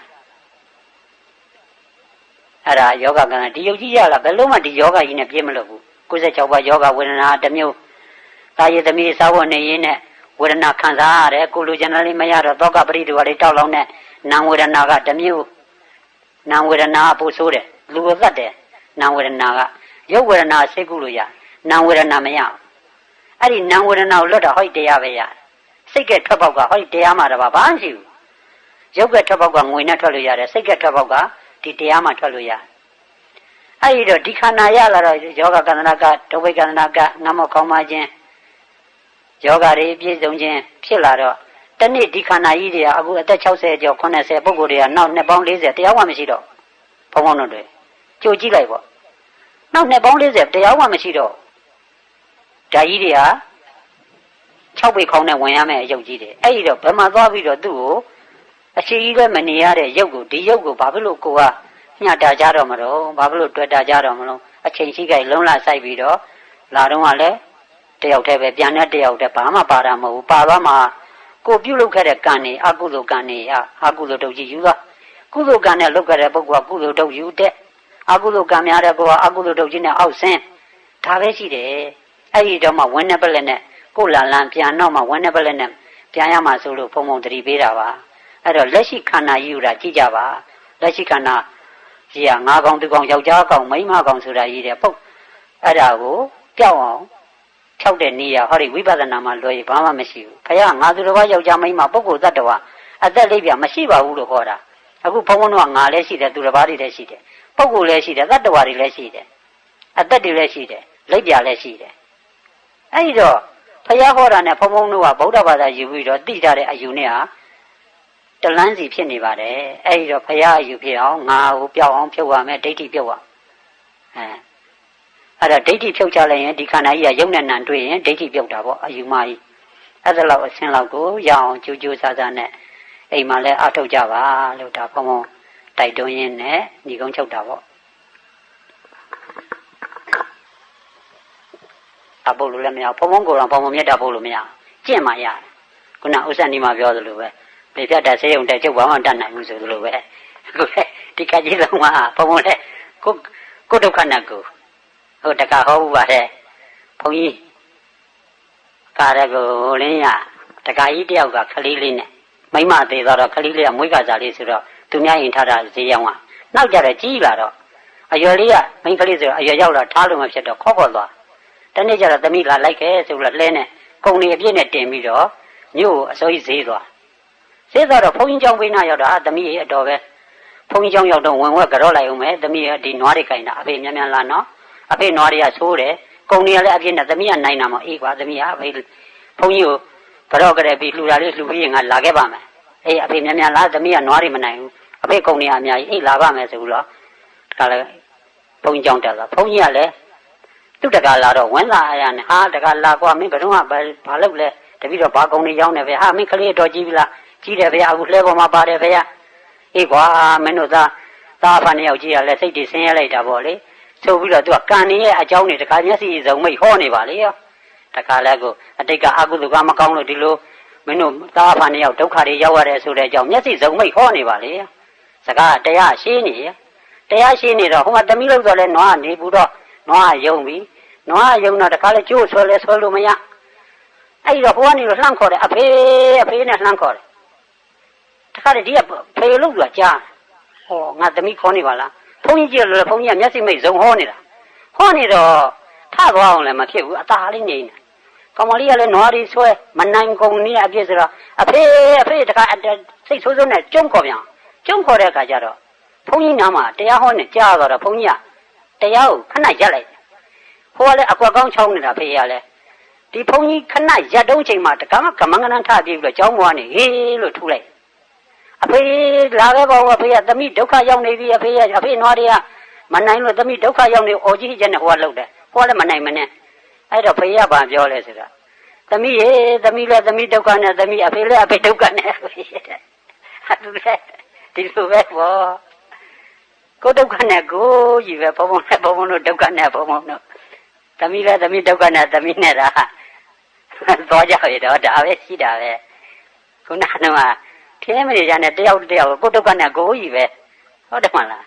အဲ့ဒါယောဂကန္တရာဒီယုတ်ကြီးရလာဘယ်လို့မှဒီယောဂကြီးနဲ့ပြည့်မလို့ဘူး96ပါးယောဂဝေဒနာတစ်မျိုးသာယသမီးစာဝတ်နေရင်းနဲ့ဝေဒနာခံစားရတယ်ကိုလူကျန်လေးမရတော့သောကပရိဒုဝါတွေတောက်လောင်းနဲ့နာဝေဒနာကတစ်မျိုးနာဝေဒနာပို့ဆိုးတယ်လူကိုသတ်တယ်နာဝေဒနာကရုပ်ဝေဒနာစိတ်ကူလို့ရနာဝေဒနာမရအဲ့ဒီနာဝေဒနာကိုလွတ်တော့ဟောဒီတရားပဲရစိတ်ကထွက်ပေါက်ကဟောဒီတရားမှာတော့ဘာမှမရှိဘူးရုပ်ကထွက်ပေါက်ကငွေနဲ့ထွက်လို့ရတယ်စိတ်ကထွက်ပေါက်ကဒီတရားမှာထွက်လို့ရအဲ့ဒီတော့ဒီခန္ဓာရလာတော့ယောဂကန္တနာကဒုဗ္ဗေကန္တနာကငမောခေါင်းမခြင်းယောဂတွေပြည့်စုံခြင်းဖြစ်လာတော့တနေ့ဒီခန္ဓာကြီးတွေကအခုအသက်60ကျော်80ပုဂ္ဂိုလ်တွေကနောက်နှစ်ပေါင်း40တရားမှမရှိတော့ဘုံဘုံတို့တွေကြိုကြည့်လိုက်ပေါ့နောက်နှစ်ပေါင်း40တရားမှမရှိတော့ဓာကြီးတွေဟာ6ပေခေါင်းနဲ့ဝင်ရမယ်အယုတ်ကြီးတွေအဲ့ဒီတော့ဘယ်မှာသွားပြီးတော့သူ့ကိုအခြေကြီးလည်းမနေရတဲ့ရုပ်ကိုဒီရုပ်ကိုဘာဖြစ်လို့ကိုကညှတာကြတော့မလို့ဘာဖြစ်လို့တွေ့တာကြတော့မလို့အချိန်ရှိကြလုံးလာဆိုင်ပြီးတော့လာတော့ကလည်းတယောက်တည်းပဲပြန်တဲ့တယောက်တည်းဘာမှပါတာမဟုတ်ဘူးပါသွားမှာကိုပြုတ်လုပ်ခဲ့တဲ့ကံနေအကုသိုလ်ကံနေအကုသိုလ်တုတ်ကြီးယူသွားကုသိုလ်ကံနဲ့လုပ်ခဲ့တဲ့ပုဂ္ဂိုလ်ကကုသိုလ်တုတ်ယူတဲ့အကုသိုလ်ကံများတဲ့ပုဂ္ဂိုလ်ကအကုသိုလ်တုတ်ကြီးနဲ့အောက်ဆင်းဒါပဲရှိတယ်အဲ့ဒီတော့မှဝင်းနေပလက်နဲ့ကိုလာလန်ပြန်တော့မှဝင်းနေပလက်နဲ့ပြန်ရမှာဆိုလို့ဖုံဖုံတတိပေးတာပါအဲ့တော့လက်ရှိခန္ဓာယူတာကြည့်ကြပါလက်ရှိခန္ဓာကြီးကငါးကောင်သူကောင်ယောက်ျားကောင်မိန်းမကောင်ဆိုတာကြီးတယ်ပုတ်အဲ့ဒါကိုပြောက်အောင်ဖြောက်တဲ့နေရဟောဒီဝိပဿနာမှာလွယ်ဘာမှမရှိဘူးခရငါသူတော်ဘာယောက်ျားမိန်းမပုဂ္ဂိုလ်တ attva အသက်လေးပြမရှိပါဘူးလို့ခေါ်တာအခုဘုံဘုံကငါလည်းရှိတယ်သူတော်ဘာတွေလည်းရှိတယ်ပုဂ္ဂိုလ်လည်းရှိတယ်တ attva တွေလည်းရှိတယ်အသက်တွေလည်းရှိတယ်လက်ပြလည်းရှိတယ်အဲ့ဒီတော့ဘုရားဟောတာနဲ့ဘုံဘုံတို့ကဗုဒ္ဓဘာသာယူပြီးတော့သိကြတဲ့အယူနဲ့ဟာတလန်းစီဖြစ်နေပါတယ်အဲ့ဒီတော့ဘုရားအယူဖြစ်အောင်ငါကိုပြောက်အောင်ဖြုတ်ရမယ်ဒိဋ္ဌိပြုတ်ရအဲ့ဒါဒိဋ္ဌိဖြုတ်ချလိုက်ရင်ဒီခန္ဓာကြီးကယုံနဲ့နံတွေ့ရင်ဒိဋ္ဌိပြုတ်တာပေါ့အယူမကြီးအဲ့ဒါလောက်အဆင်းလောက်ကိုရအောင်ကြိုးကြိုးစားစားနဲ့အိမ်မှာလည်းအထုတ်ကြပါလို့ဒါဘုံဘုံတိုက်တွန်းရင်းနဲ့ညီကုန်းချုပ်တာပေါ့အပုတ်လို့လည်းမရဘုံဘုံကိုယ်တော်ဘုံဘုံမြတ်တာပုတ်လို့မရကျင့်မှရတယ်ခုနဥစ္စာနီမှာပြောသလိုပဲလေပြတ်တာဆေးရုံတက်ကျုပ်ဘာမှတတ်နိုင်ဘူးဆိုသလိုပဲအခုလေဒီကကြီးလုံးကဘုံဘုံလည်းကိုဒုက္ခနဲ့ကိုဟိုတကဟောဘူးပါတဲ့ဘုန်းကြီးကာရကိုလင်းရတကကြီးတယောက်ကခလေးလေးနဲ့မိမသေးတော့ခလေးလေးကမွေးကစားလေးဆိုတော့သူများရင်ထားတာဈေးရောက်ကနောက်ကြတော့ကြီးလာတော့အရွယ်လေးကမိန်းကလေးဆိုတော့အရွယ်ရောက်လာထားလို့မဖြစ်တော့ခေါ်သွားတနေ့ကျတော့သမီးလာလိုက်ခဲ့ဆိုတော့လှဲနဲ့ကုံနေအပြည့်နဲ့တင်ပြီးတော့မြို့ကိုအစိုးရဈေးသွားတော့ဘုန်းကြီးကျောင်းပေးနာရောက်တာသမီးရဲ့အတော်ပဲဘုန်းကြီးကျောင်းရောက်တော့ဝင်ဝက်ကြော့လိုက်အောင်မယ်သမီးရဲ့ဒီနွားတွေကင်တာအဖေမြန်မြန်လာနော်အဖေနွားတွေကဆိုးတယ်ကုံနေရလည်းအပြည့်နဲ့သမီးကနိုင်တာမအေးကွာသမီးကအဖေဘုန်းကြီးကိုကြော့ကြတဲ့ပြီးလှူတာလေးလှူပြီးငါလာခဲ့ပါမယ်အေးအဖေမြန်မြန်လာသမီးကနွားတွေမနိုင်ဘူးအဖေကုံနေရအများကြီးအေးလာပါမယ်ဆိုတော့ဒါလည်းဘုန်းကြီးကျောင်းတက်လာဘုန်းကြီးကလည်းသူ့တကားလာတော့ဝင်လာရနဲ့ဟာတကားလာကွာမင်းဘယ်တော့မှဘာလုပ်လဲတပည့်တော့ဘာကုံနေရောက်နေပဲဟာမင်းကလေးတော်ကြီးပြီလားကြီးတယ်ဗျာအခုလှဲပေါ်မှာပါတယ်ဗျာ အေးကွာမင်းတို့သားဖာနှစ်ယောက်ကြီးကလည်းစိတ်တွေဆင်းရဲလိုက်တာပေါ့လေဆိုပြီးတော့သူကကန်နေရဲ့အကြောင်းတွေတခါမျက်စိစုံမိတ်ဟောနေပါလေရောတခါလဲကိုအတိတ်ကအကုသိုလ်ကမကောင်းလို့ဒီလိုမင်းတို့သားဖာနှစ်ယောက်ဒုက္ခတွေရောက်ရတယ်ဆိုတဲ့အကြောင်းမျက်စိစုံမိတ်ဟောနေပါလေစကားတရားရှင်းနေရတရားရှင်းနေတော့ဟိုမှာတမိလို့ဆိုလဲနွားနေဘူးတော့နွားယုံပြီနွားယုံတော့တခါလဲကျိုးဆွဲလဲဆွဲလို့မရအဲ့တော့ဟိုကနေတော့လှမ်းခေါ်တယ်အဖေနဲ့လှမ်းခေါ်တယ်တခါတည်းဒီကဖေလို့ကကြားဟောငါသမီးခေါ်နေပါလားဘုန်းကြီးကြည့်လို့ဘုန်းကြီးကမျက်စိမိတ်ဇုံဟောနေတာဟောနေတော့ထသွားအောင်လည်းမဖြစ်ဘူးအသာလေးနေနေကောင်မလေးကလည်းနွားရီဆွဲမနိုင်ကုန်နေအပြစ်ဆိုတော့အဖေတခါစိတ်ဆိုးဆိုးနဲ့ကျုံခေါ်ပြန်ကျုံခေါ်တဲ့အခါကျတော့ဘုန်းကြီးနားမှာတရားဟောနေကြားတော့ဘုန်းကြီးကတရားကိုခဏရက်လိုက်ဟိုကလည်းအကွက်ကောင်းချောင်းနေတာဖေကလည်းဒီဘုန်းကြီးခဏရက်တုံးချိန်မှာတကမကမန်ကနန်းထပြေးပြီးတော့ကျောင်းပေါ်ကနေဟေးလို့ထူလိုက်အဖေလာခဲ့ပါဦးအဖေကသမီးဒုက္ခရောက်နေပြီအဖေနွားတွေကမနိုင်လို့သမီးဒုက္ခရောက်နေအော်ကြီးချက်နဲ့ဟိုကလှုပ်တယ်ဟိုကလည်းမနိုင်မနဲ့အဲ့တော့ဖေကဘာပြောလဲဆိုတာသမီးလည်းသမီးဒုက္ခနဲ့သမီးအဖေလည်းအဖေဒုက္ခနဲ့အဲ့ဒါလည်းဒီလိုပဲပေါ့ကိုဒုက္ခနဲ့ကိုကြီးပဲဘုံတို့ဒုက္ခနဲ့ဘုံတို့သမီးလည်းသမီးဒုက္ခနဲ့သမီးနဲ့ဒါသွားကြရတော့ဒါပဲရှိတာပဲခုနကတော့ခင်းမနေကြနဲ့တယောက်ကိုဒုက္ခနဲ့ကိုကြီးပဲဟုတ်တယ်မလား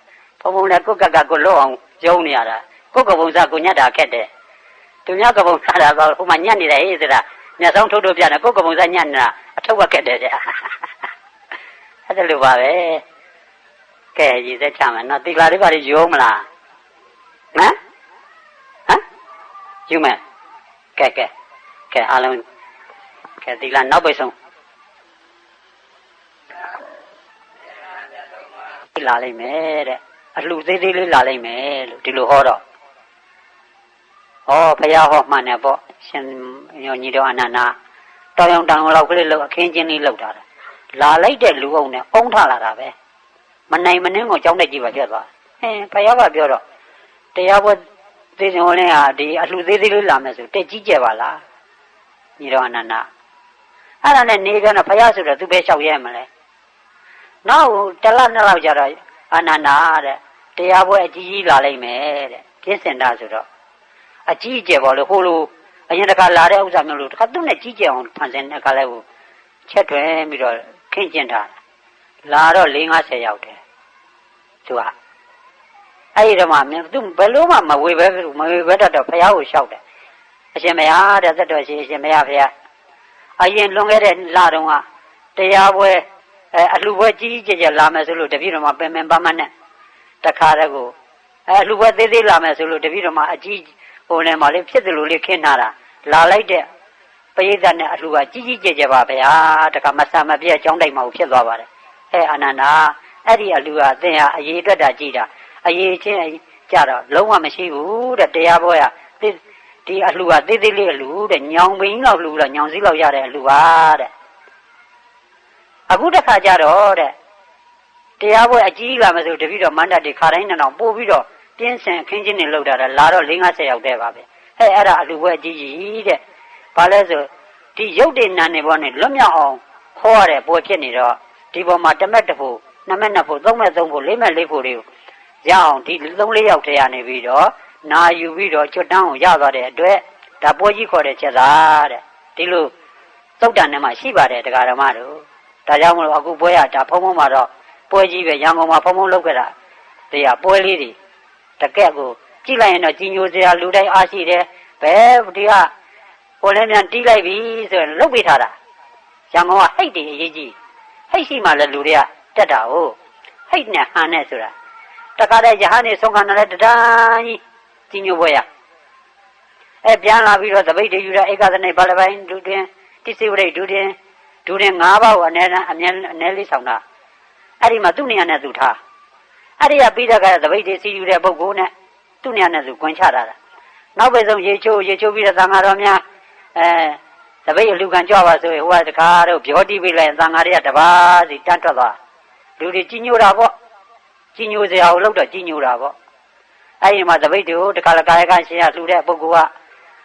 ဘုံလည်းကိုကကိုလွတ်အောင်ယုံနေရတာကိုကပုံစားကိုညက်တာခက်တယ်သူများကပုံစားတာကဟိုမှာညက်နေတယ်ဟေးဆိုတာမျက်စောင်းထုတ်ပြတယ်ကိုကပုံစားညက်နေတာအထုပ်ကခက်တယ်တဲ့အဲ့ဒါလိုပါပဲကဲရည်သက်ချမယ်နော်တီလာလေးပါလေးယုံမလားဟမ်ယူမယ်ကဲအားလုံးကဲတီလာနောက်ပိတ်ဆုံးလာလိမ့်မယ်တဲ့အလှသေးသေးလေးလာလိမ့်မယ်လို့ဒီလိုဟောတော့ဘုရားဟောမှန်တယ်ပေါ့ရှင်ညောညီတော်အနန္ဒာတောင်လောက်ကလေးလောက်အခင်းချင်းလေးလောက်တာလာလိုက်တဲ့လူအောင်နဲ့အုံထလာတာပဲမနိုင်မနှင်းကိုကြောင်းတဲ့ကြီးပါပြတ်သွားဘုရားကပြောတော့တရားပွဲသေရှင်ဟောလင်းဟာဒီအလှသေးသေးလေးလာမယ်ဆိုတက်ကြီးကြပါလားညီတော်အနန္ဒာအဲ့ဒါနဲ့နေကြတော့ဘုရားဆိုတော့သူပဲလျှောက်ရဲမလဲနောက်တလနှစ်လောက်ကြတော့အနန္ဒာတဲ့တရားပွဲအကြီးလာလိမ့်မယ်တဲ့ပြင်းစင်တာဆိုတော့အကြီးကျယ်ပေါ့လေဟိုလိုအရင်တခါလာတဲ့ဥစ္စာမျိုးလို့တခါသူ့နဲ့ကြီးကျယ်အောင်ဖန်ဆင်းတဲ့အခါလဲကိုချက်တွင်ပြီးတော့ခင်းကျင်တာလာတော့40-50ရောက်တယ်သူကအဲ့ဒီတော့မှသူဘယ်လို့မှမဝေဘဲတော့ဘုရားကိုလျှောက်တယ်အရှင်မယားတဲ့သက်တော်ရှင်အရှင်မယားဖရားအရင်လွန်ခဲ့တဲ့လတုန်းကတရားပွဲအလှပွဲကြီးကျယ်လာမယ်ဆိုလို့တပည့်တော်မှာပင်ပန်းနဲ့တခါတည်းကိုအလှပွဲသေးလာမယ်ဆိုလို့တပည့်တော်မှာအကြီးဟိုနဲ့မှလေးဖြစ်တယ်လို့လေးခင်းထားတာလာလိုက်တဲ့ပရိသတ်နဲ့အလှကကြီးကျယ်ပါဗျာတခါမဆာမပြည့်အကြောင်းတိုက်မှာဖြစ်သွားပါတယ်အနန္ဒာအဲ့ဒီအလှကအသင်ဟာအရေးအတွက်တာကြည်တာအရေးချင်းကြတော့လုံးဝမရှိဘူးတဲ့တရားပွဲကဒီအလှကသေးလေးအလှတဲ့ညောင်ပင်လောက်လှတော့ညောင်စည်းလောက်ရတဲ့အလှပါတဲ့အခုတစ်ခါကြတော့တဲ့တရားပွဲအကြီးလာမယ်ဆိုတပည့်တော်မန္တတွေခါတိုင်းနဲ့တော့ပို့ပြီးတော့ပြင်းစင်အခင်းချင်းတွေလောက်တာလာတော့40-50ရောက်တဲ့ပါပဲအဲ့ဒါအလှပွဲအကြီးကြီးတဲ့ဘာလဲဆိုဒီရုပ်တည်နာနေပေါ်နဲ့လွတ်မြောက်အောင်ခေါ်ရတဲ့ပွဲဖြစ်နေတော့ဒီပေါ်မှာ1မက်1ဖို့2မက်2ဖို့3မက်3ဖို့4မက်4ဖို့တွေကိုရအောင်ဒီ3-4ယောက်တည်းရနေပြီးတော့နာယူပြီးတော့ကျွတ်တန်းကိုရသွားတဲ့အတွက်ဒါပွဲကြီးခေါ်တဲ့ချက်သားတဲ့ဒီလိုသုတ်တန်ထဲမှာရှိပါတယ်တရားဓမ္မတို့ဒါကြောင့်မလို့အခုပွဲရဒါဖုံဖုံမှာတော့ပွဲကြီးပဲရန်ကုန်မှာဖုံဖုံလုပ်ခဲ့တာတရားပွဲလေးတွေတကက်ကိုကြည့်လိုက်ရင်တော့ကြီးညိုစရာလူတိုင်းအားရှိတယ်ဘယ်ဒီကဟိုလည်းမြန်တီးလိုက်ပြီဆိုရင်လုတ်ပေးထားတာရန်ကုန်ကဟိတ်တွေအရေးကြီးဟိတ်ရှိမှလည်းလူတွေကတက်တာဟုတ်ဟိတ်နဲ့ဟန်နဲ့ဆိုတာတခါတည်းရဟန်းနေဆုံးခံတယ်တဒန်းကြီးညိုပွဲရပြန်လာပြီးတော့သပိတ်တွေယူတာဧကသနေဘာလပိုင်းဒုတွင်တိစိဝရိတ်ဒုတွင်5ပါးကိုအနည်းလေးဆောင်တာအဲ့ဒီမှာသူ့နေရာနဲ့သူထားအဲ့ဒီကပြီးတဲ့ကသပိတ်တွေစီယူတဲ့ပုဂ္ဂိုလ်နဲ့သူ့နေရာနဲ့သူကွန်ချတာနောက်ပဲဆုံးရေချိုးပြီးတော့သံဃာတော်များသပိတ်အလူခံကြွပါဆိုရင်ဟိုကတခါတော့ပြောတိပိလိုက်သံဃာတွေကတပါးစီတန်းထွက်သွားလူတွေကြီးညိုတာပေါ့ကြီးညိုစရာကိုလောက်တော့ကြီးညိုတာပေါ့အဲ့ဒီမှာသပိတ်တွေကိုတခါလကာယကရှင်ရလှူတဲ့ပုဂ္ဂိုလ်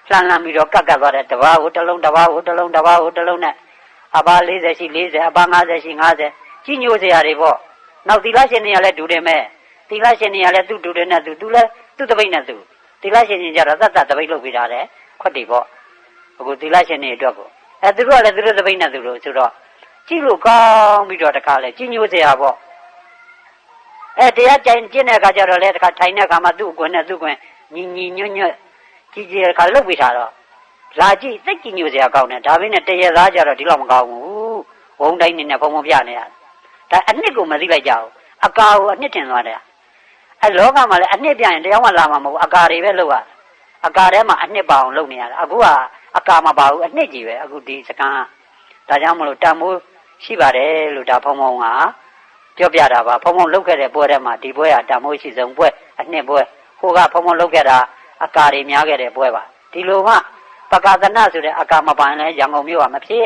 ကလှမ်းပြီးတော့ကတ်သွားတဲ့တပါးကိုတစ်လုံးနဲ့အပါ40ရှိ40အပါ50ရှိ50ကြီးညိုစရာတွေပေါ့ နောက်သီလရှင်တွေကလည်းဒူတယ်မဲ့သီလရှင်တွေကလည်းသူ့ဒူတယ်နဲ့သူလည်းသူ့တပိတ်နဲ့သူသီလရှင်ကြီးကြတော့သတ်တပိတ်လုပ်ပေးတာတဲ့ခွက်တွေပေါ့အခုသီလရှင်တွေအတွက်ကိုသူတို့ကလည်းသူတို့တပိတ်နဲ့သူတို့ဆိုတော့ကြည့်လို့ကောင်းပြီးတော့တခါလဲကြီးညိုစရာပေါ့တရားကျင့်တဲ့အခါကျတော့လေတခါထိုင်တဲ့အခါမှာသူ့ကွင်းနဲ့သူ့ကွင်းညီညွတ်ကြီးကြီးတခါလုပ်ပေးတာတော့လာကြည့်သိကြီးညိုစရာကောင်းတယ်ဒါပေမဲ့တရသားကြတော့ဒီလောက်မကောင်းဘူးဝုံတိုင်းနေနဲ့ဖုံဖုံပြနေရတယ်ဒါအနှစ်ကိုမသိလိုက်ကြဘူးအကာကိုအနှစ်တင်သွားတယ်လောကမှာလည်းအနှစ်ပြရင်တရားမှလာမှာမဟုတ်အကာတွေပဲလုပ်ရအကာထဲမှာအနှစ်ပါအောင်လုပ်နေရတာအခုကအကာမပါဘူးအနှစ်ကြီးပဲအခုဒီစကန်ဒါကြောင့်မလို့တန်မိုးရှိပါတယ်လို့ဒါဖုံဖုံကပြောပြတာပါဖုံဖုံလုပ်ခဲ့တဲ့ပွဲထဲမှာဒီပွဲကတန်မိုးရှိဆုံးပွဲအနှစ်ပွဲဟိုကဖုံဖုံလုပ်ခဲ့တာအကာတွေများခဲ့တဲ့ပွဲပါဒီလိုမှပကာသနာဆိုတဲ့အကာမပိုင်လဲရန်ကုန်မြို့ကမဖြစ်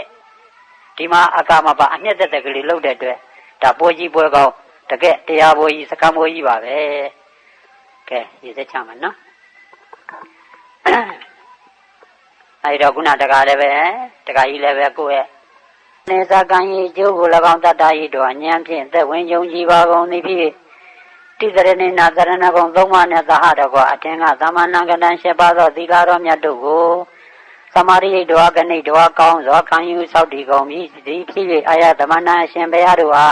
ဒီမှာအကာမပါအနှစ်သက်ကလေးလုပ်တဲ့အတွက်ဒါပွဲကြီးပွဲကောင်းတကယ်တရားပွဲကြီးစကံပွဲကြီးပါပဲကဲရည်စက်ချမယ်နော်အဲဒီတော့ခုနတကားလည်းပဲတကားကြီးလည်းပဲကိုယ့်ရဲ့နေစကံကြီးကျိုးကို၎င်းတတ္တဤတို့အဉဏ်ဖြင့်သက်ဝင်ကြုံကြည်ပါကုန်သည်ဖြစ်တိတရဏိနာသရဏဂုံသုံးပါးနဲ့သဟတကောအထင်ကသမဏကတံ၈ပါးသောသီလတော်မြတ်တို့ကိုသမာဓိတော်ကဏိတော်ကောင်းစွာခံယူဆောက်တည်ကုန်ပြီဒီဖြစ်၍အာယသမဏအရှင်ဘုရားတို့ဟာ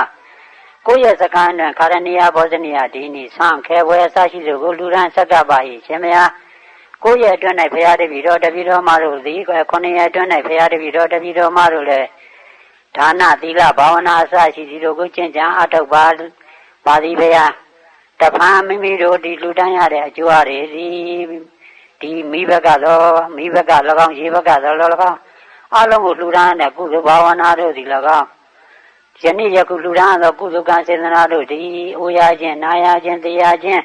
ကိုယ့်ရဲ့စကားနဲ့ခါရဏီယဘောဇနိယဒီနိဆံခဲဝဲအစရှိသူကိုလူရန်ဆက်ကပ်ပါ၏ရှင်မယားကိုယ့်ရဲ့အတွင်း၌ဘုရားတပည့်တော်မတို့သည်ခုနှစ်ရဲ့အတွင်း၌ဘုရားတပည့်တော်မတို့လည်းဒါနသီလဘာဝနာအစရှိသည်တို့ကိုကျင့်ကြံအထောက်ပါသည်ဘုရားတဖန်မိမိတို့ဒီလူတန်းရတဲ့အကျိုးအရေးဒီမိဘကတော့၎င်းရေဘကတော့၎င်းအလုံးကိုလူတန်းတဲ့ကုသိုလ်ဘာဝနာတို့သည်၎င်းယနေ့ယခုလူရန်သောကုသကံစေတနာတို့သည်အိုရခြင်းနာရခြင်းတရားခြင်း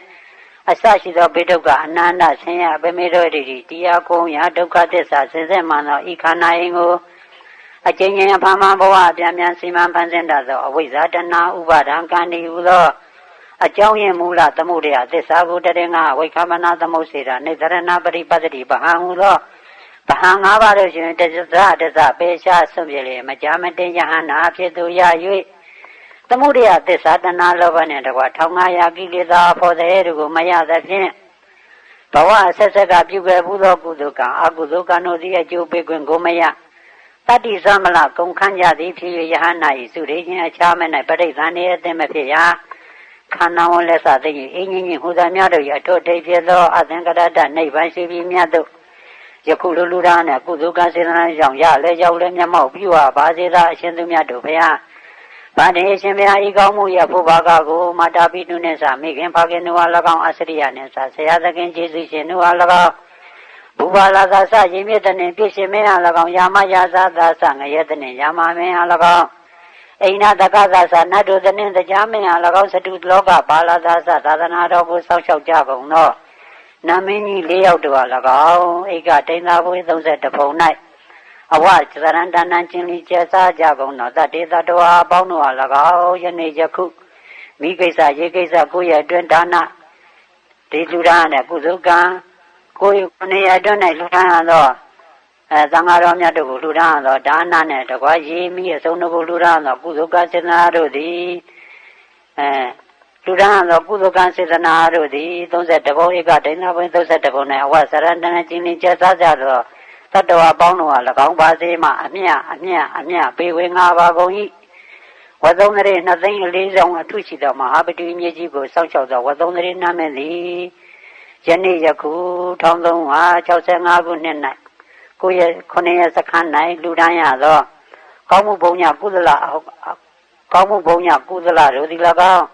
အစရှိသောဘေဒုက္ခအနန္တဆင်းရဲဗမေတို့သည်တရားကုံရာဒုက္ခသစ္စာဆင်းရဲမှန်သောဤခန္ဓာရင်ကိုအကျဉ်းချင်းဖန်ဘဝအပြန်ပြန်စီမံဖန်ဆင်းတတ်သောအဝိဇ္ဇာတဏှာဥပါဒံကံဒီဟူသောအကြောင်းရင်းမူလသမုဒယသစ္စာကိုတရင်ကဝိခမနာသမုတ်စေတာနေသရဏပရိပတ္တိပဟံဟူသောဗဟံ၅ပါးတို့ရှင်တစ္ဆပေရှားဆုံးပြလေမကြမတင်ယဟနာဖြစ်သူရ၍သမုဒယသစ္စာတဏှာလောဘနှင့်တကွ1500ကိလေသာဖော်တဲ့တို့ကိုမရသဖြင့်ဘဝဆက်ဆက်ကပြုခဲ့ဘူးသောကုသိုလ်ကံအကုသိုလ်ကံတို့သည်အကျိုးပေးခွင့်ကိုမရတတ္တိသမလကုန်ခန်းကြသည်ဖြစ်၍ယဟနာ၏စုရိခြင်းအခြားမဲ့၌ပဋိသန္ဓေအသင်မဖြစ်ရာခန္ဓာဝန်လက်စသိရင်အင်းကြီးဟူသောများတို့၏အထွတ်ထိပ်ဖြစ်သောအသင်္ကရတနိဗ္ဗာန်ရှိပြီးမြတ်တို့ယခုလူရန်နဲ့ကုသိုလ်ကံစေတနာကြောင့်ရလဲရောက်လဲမျက်မှောက်ပြုပါစေသာအရှင်သူမြတ်တို့ဘုရားဗန္ဓေရှင်ဘုရားဤကောင်းမှုရဖို့ဘာကကိုမာတာပိတုနှင့်စမိခင်ဖခင်တို့အား၎င်းအစရိယနှင့်စဆရာသခင်ကျေးဇူးရှင်တို့အား၎င်းဘူပါလာသာစရင်မြတ်တဲ့ပြည့်ရှင်မင်းအား၎င်းယာမယာသာသာစငရဲတဲ့ယာမမင်းအား၎င်းအိနာတကသာစနတ်တို့တဲ့တရားမင်းအား၎င်းစတုလောကပါလာသာစသာသနာတော်ကိုစောင့်ရှောက်ကြကုန်သောနမင်းကြီး၄ယောက်တို့အား၎င်းဧကတိန်သာဘွေ32ပုံ၌အဝဇရန္တနံချင်းလီကျဲစားကြကုန်သောတတေသတ္တဝါအပေါင်းတို့အား၎င်းယနေ့ယခုမိကိစ္စရေကိစ္စကိုယ့်ရဲ့အတွင်းဒါနဒီလူရန်နဲ့ကုသိုလ်ကံကိုယ်နေရာအတွင်း၌လူရန်သောသံဃာတော်မြတ်တို့ကိုလူရန်သောဒါနနဲ့တကွာရေမိအစုံတို့ကိုလူရန်သောကုသိုလ်ကံစေတနာတို့သည်လူရန်သောကုသိုလ်ကံစေတနာတို့သည်32ပုံဧကဒိဋ္ဌိဘွင်32ပုံ၌အဝဇရန္တနချင်းလီကျဲစားကြသောတတ္တဝါပေါင်းတို့ဟာ၎င်းပါစေမှအမြပေဝေငါပါကုန်၏ဝတ်သုံးရည်2သိန်း4ဆောင်အထုရှိသောမဟာပတိမြေကြီးကိုစောင့်ရှောက်သောဝတ်သုံးရည်နာမည်သည်ယနေ့ယခု1365ခုနှစ်၌ကိုယ့်ရဲ့9ရက်စခန်း၌လူတန်းရသောကောင်းမှုဘုံညကုသလတို့သည်၎င်း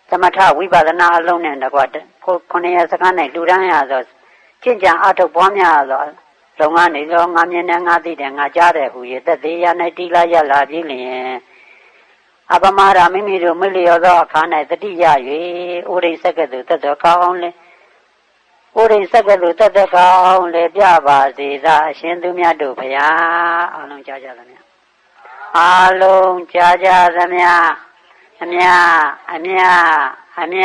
သမထဝိပဿနာအလုံးနဲ့တကွ9ရက်စခန်း၌လူတန်းရသောကျင့်ကြံအထုတ်ပွားများသောလုံငန်းနေသောငါမြင်တဲ့ငါသိတဲ့ငါကြားတဲ့ဟူ၍သက်သေးရ၌တိလာရလာပြီလျင်အပမရာမိမိတို့မလျော်သောအခါ၌တတိယ၍ဥရိစကတုတတ္တကောင်းလေဥရိစကတုတတ္တကောင်းလေပြပါစေသာအရှင်သူမြတ်တို့ဖရာအလုံးကြားကြသမျှအလုံးကြားကြသမျှအမြ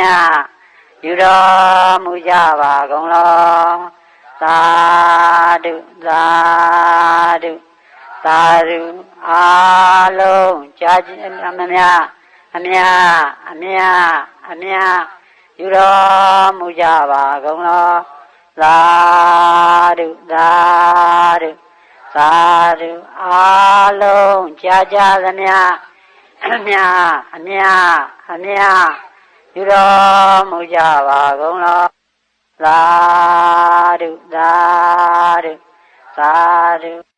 ယူတော်မူကြပါကုန်လောသာဓုအလုံးကြားခြင်း အမြယူတော်မူကြပါကုန်လောသာဓုအားလုံးကြားကြသမျှအမြယူတော်မူကြပါကုန်လောသာဓု